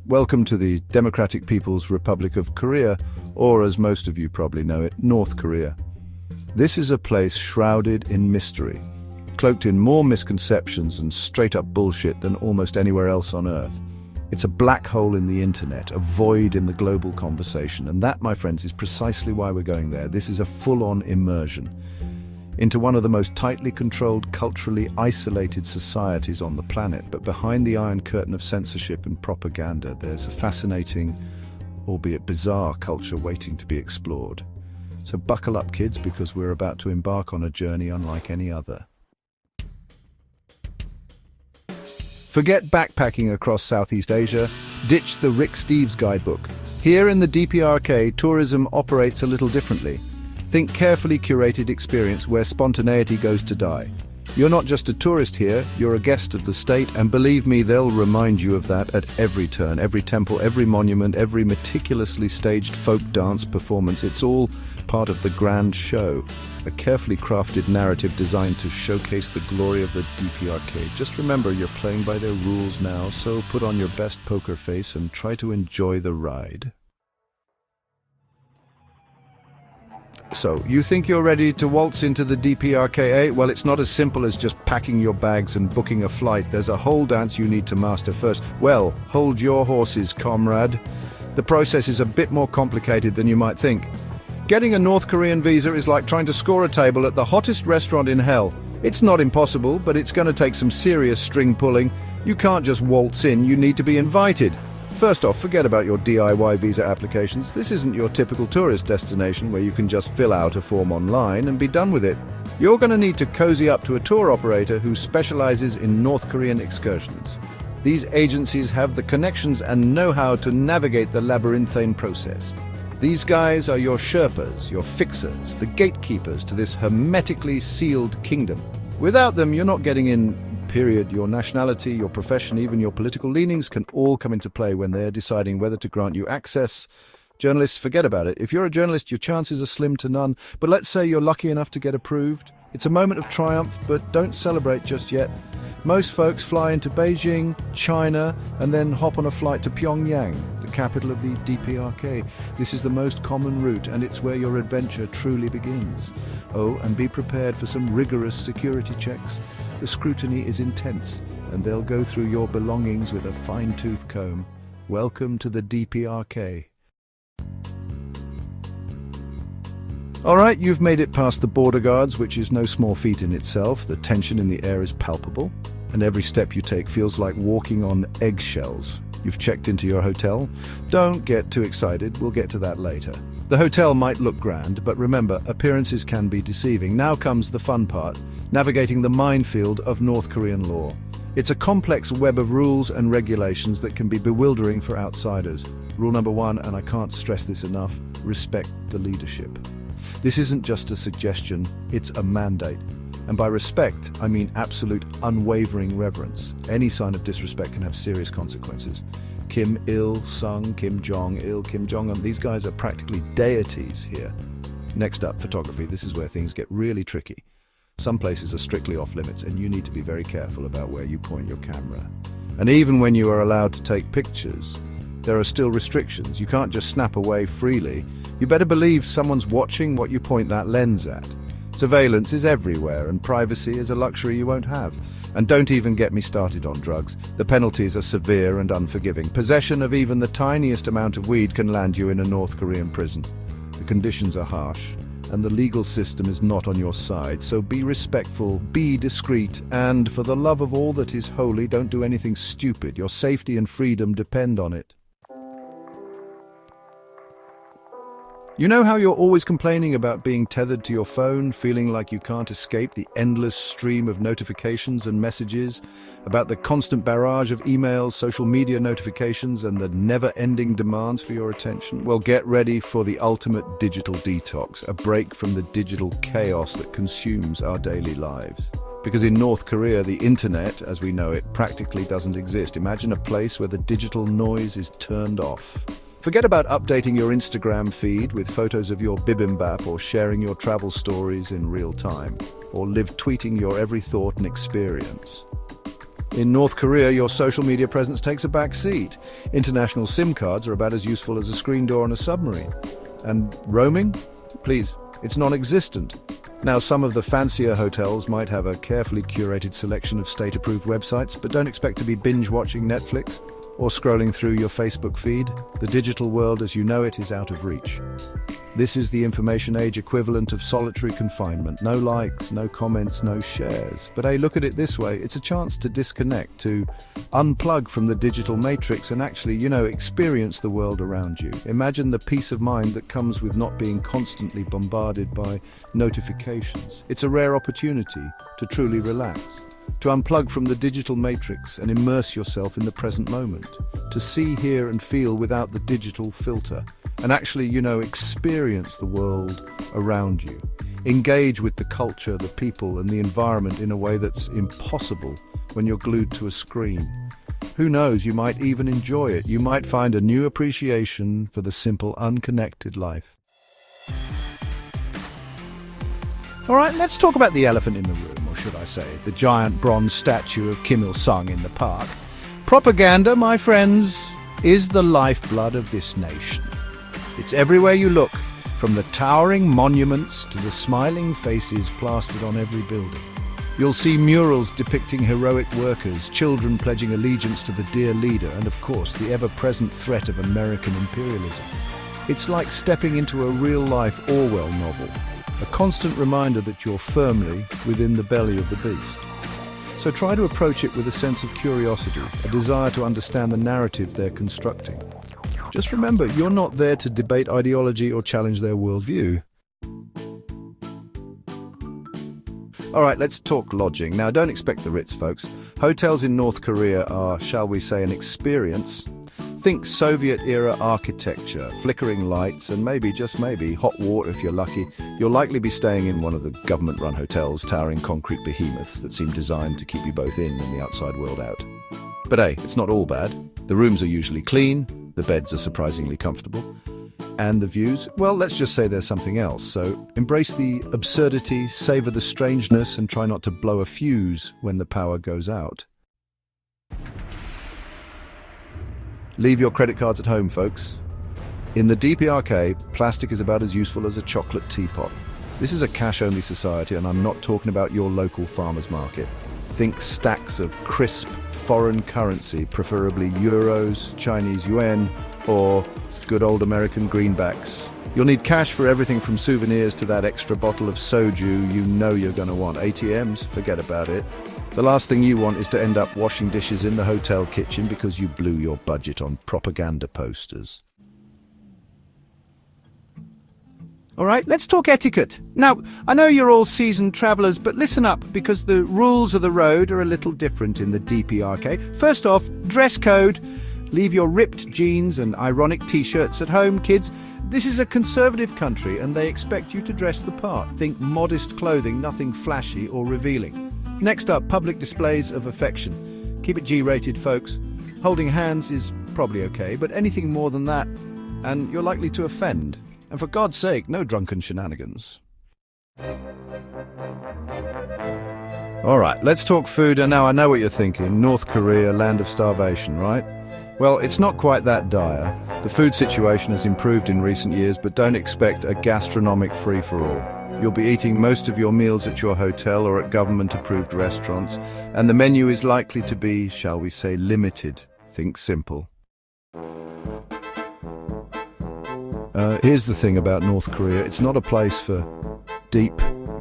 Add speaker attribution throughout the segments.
Speaker 1: Welcome to the Democratic People's Republic of Korea, or as most of you probably know it, North Korea. This is a place shrouded in mystery, cloaked in more misconceptions and straight-up bullshit than almost anywhere else on Earth. It's a black hole in the internet, a void in the global conversation, and that, my friends, is precisely why we're going there. This is a full-on immersion into one of the most tightly controlled, culturally isolated societies on the planet. But behind the iron curtain of censorship and propaganda, there's a fascinating, albeit bizarre, culture waiting to be explored. So buckle up, kids, because we're about to embark on a journey unlike any other. Forget backpacking across Southeast Asia. Ditch the Rick Steves guidebook. Here in the DPRK, tourism operates a little differently. Think carefully curated experience where spontaneity goes to die. You're not just a tourist here, you're a guest of the state, and believe me, they'll remind you of that at every turn, every temple, every monument, every meticulously staged folk dance performance. It's all part of the grand show, a carefully crafted narrative designed to showcase the glory of the DPRK. Just remember, you're playing by their rules now, so put on your best poker face and try to enjoy the ride. So, you think you're ready to waltz into the DPRK? Well, it's not as simple as just packing your bags and booking a flight. There's a whole dance you need to master first. Well, hold your horses, comrade. The process is a bit more complicated than you might think. Getting a North Korean visa is like trying to score a table at the hottest restaurant in hell. It's not impossible, but it's going to take some serious string pulling. You can't just waltz in, you need to be invited. First off, forget about your DIY visa applications. This isn't your typical tourist destination where you can just fill out a form online and be done with it. You're going to need to cozy up to a tour operator who specializes in North Korean excursions. These agencies have the connections and know-how to navigate the labyrinthine process. These guys are your Sherpas, your fixers, the gatekeepers to this hermetically sealed kingdom. Without them, you're not getting in. Period. Your nationality, your profession, even your political leanings can all come into play when they're deciding whether to grant you access. Journalists, forget about it. If you're a journalist, your chances are slim to none. But let's say you're lucky enough to get approved. It's a moment of triumph, but don't celebrate just yet. Most folks fly into Beijing, China, and then hop on a flight to Pyongyang, the capital of the DPRK. This is the most common route, and it's where your adventure truly begins. Oh, and be prepared for some rigorous security checks. The scrutiny is intense, and they'll go through your belongings with a fine-tooth comb. Welcome to the DPRK. All right, you've made it past the border guards, which is no small feat in itself. The tension in the air is palpable, and every step you take feels like walking on eggshells. You've checked into your hotel? Don't get too excited, we'll get to that later. The hotel might look grand, but remember, appearances can be deceiving. Now comes the fun part, navigating the minefield of North Korean law. It's a complex web of rules and regulations that can be bewildering for outsiders. Rule number one, and I can't stress this enough, respect the leadership. This isn't just a suggestion, it's a mandate. And by respect, I mean absolute unwavering reverence. Any sign of disrespect can have serious consequences. Kim Il-sung, Kim Jong-il, Kim Jong-un, these guys are practically deities here. Next up, photography. This is where things get really tricky. Some places are strictly off limits, and you need to be very careful about where you point your camera. And even when you are allowed to take pictures, there are still restrictions. You can't just snap away freely. You better believe someone's watching what you point that lens at. Surveillance is everywhere, and privacy is a luxury you won't have. And don't even get me started on drugs. The penalties are severe and unforgiving. Possession of even the tiniest amount of weed can land you in a North Korean prison. The conditions are harsh, and the legal system is not on your side. So be respectful, be discreet, and for the love of all that is holy, don't do anything stupid. Your safety and freedom depend on it. You know how you're always complaining about being tethered to your phone, feeling like you can't escape the endless stream of notifications and messages, about the constant barrage of emails, social media notifications, and the never-ending demands for your attention? Well, get ready for the ultimate digital detox, a break from the digital chaos that consumes our daily lives. Because in North Korea, the internet, as we know it, practically doesn't exist. Imagine a place where the digital noise is turned off. Forget about updating your Instagram feed with photos of your bibimbap or sharing your travel stories in real time, or live tweeting your every thought and experience. In North Korea, your social media presence takes a back seat. International SIM cards are about as useful as a screen door on a submarine. And roaming? Please, it's non-existent. Now, some of the fancier hotels might have a carefully curated selection of state-approved websites, but don't expect to be binge-watching Netflix or scrolling through your Facebook feed. The digital world as you know it is out of reach. This is the information age equivalent of solitary confinement. No likes, no comments, no shares. But hey, look at it this way. It's a chance to disconnect, to unplug from the digital matrix and actually, experience the world around you. Imagine the peace of mind that comes with not being constantly bombarded by notifications. It's a rare opportunity to truly relax, to unplug from the digital matrix and immerse yourself in the present moment, to see, hear and feel without the digital filter, and actually, experience the world around you. Engage with the culture, the people and the environment in a way that's impossible when you're glued to a screen. Who knows, you might even enjoy it. You might find a new appreciation for the simple, unconnected life. All right, let's talk about the elephant in the room, or should I say, the giant bronze statue of Kim Il-sung in the park. Propaganda, my friends, is the lifeblood of this nation. It's everywhere you look, from the towering monuments to the smiling faces plastered on every building. You'll see murals depicting heroic workers, children pledging allegiance to the dear leader, and of course the ever-present threat of American imperialism. It's like stepping into a real-life Orwell novel, a constant reminder that you're firmly within the belly of the beast. So try to approach it with a sense of curiosity, a desire to understand the narrative they're constructing. Just remember, you're not there to debate ideology or challenge their worldview. All right, let's talk lodging. Now, don't expect the Ritz, folks. Hotels in North Korea are, shall we say, an experience. Think Soviet-era architecture, flickering lights, and maybe, just maybe, hot water if you're lucky. You'll likely be staying in one of the government-run hotels, towering concrete behemoths that seem designed to keep you both in and the outside world out. But hey, it's not all bad. The rooms are usually clean, the beds are surprisingly comfortable, and the views, well, let's just say there's something else. So embrace the absurdity, savor the strangeness, and try not to blow a fuse when the power goes out. Leave your credit cards at home, folks. In the DPRK, plastic is about as useful as a chocolate teapot. This is a cash-only society, and I'm not talking about your local farmer's market. Think stacks of crisp foreign currency, preferably euros, Chinese yuan, or good old American greenbacks. You'll need cash for everything from souvenirs to that extra bottle of soju you know you're going to want. ATMs, forget about it. The last thing you want is to end up washing dishes in the hotel kitchen because you blew your budget on propaganda posters. All right, let's talk etiquette. Now, I know you're all seasoned travellers, but listen up, because the rules of the road are a little different in the DPRK. First off, dress code. Leave your ripped jeans and ironic t-shirts at home, kids. This is a conservative country, and they expect you to dress the part. Think modest clothing, nothing flashy or revealing. Next up, public displays of affection. Keep it G-rated, folks. Holding hands is probably okay, but anything more than that, and you're likely to offend. And for God's sake, no drunken shenanigans. All right, let's talk food. And now I know what you're thinking. North Korea, land of starvation, right? Well, it's not quite that dire. The food situation has improved in recent years, but don't expect a gastronomic free-for-all. You'll be eating most of your meals at your hotel or at government-approved restaurants, and the menu is likely to be, shall we say, limited. Think simple. Here's the thing about North Korea. It's not a place for deep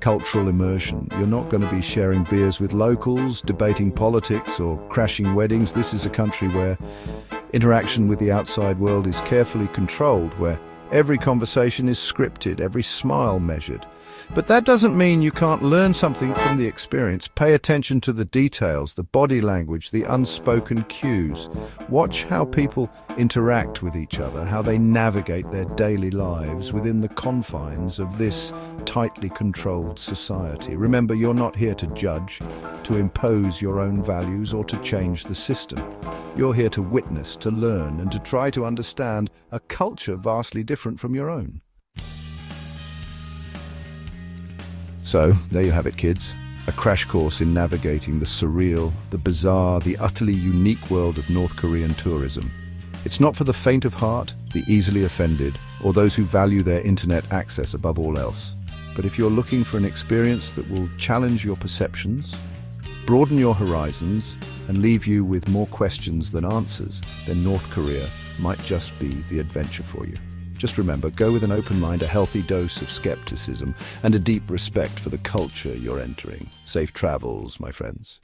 Speaker 1: cultural immersion. You're not going to be sharing beers with locals, debating politics, or crashing weddings. This is a country where interaction with the outside world is carefully controlled, where every conversation is scripted, every smile measured. But that doesn't mean you can't learn something from the experience. Pay attention to the details, the body language, the unspoken cues. Watch how people interact with each other, how they navigate their daily lives within the confines of this tightly controlled society. Remember, you're not here to judge, to impose your own values, or to change the system. You're here to witness, to learn, and to try to understand a culture vastly different from your own. So, there you have it, kids. A crash course in navigating the surreal, the bizarre, the utterly unique world of North Korean tourism. It's not for the faint of heart, the easily offended, or those who value their internet access above all else. But if you're looking for an experience that will challenge your perceptions, broaden your horizons, and leave you with more questions than answers, then North Korea might just be the adventure for you. Just remember, go with an open mind, a healthy dose of skepticism, and a deep respect for the culture you're entering. Safe travels, my friends.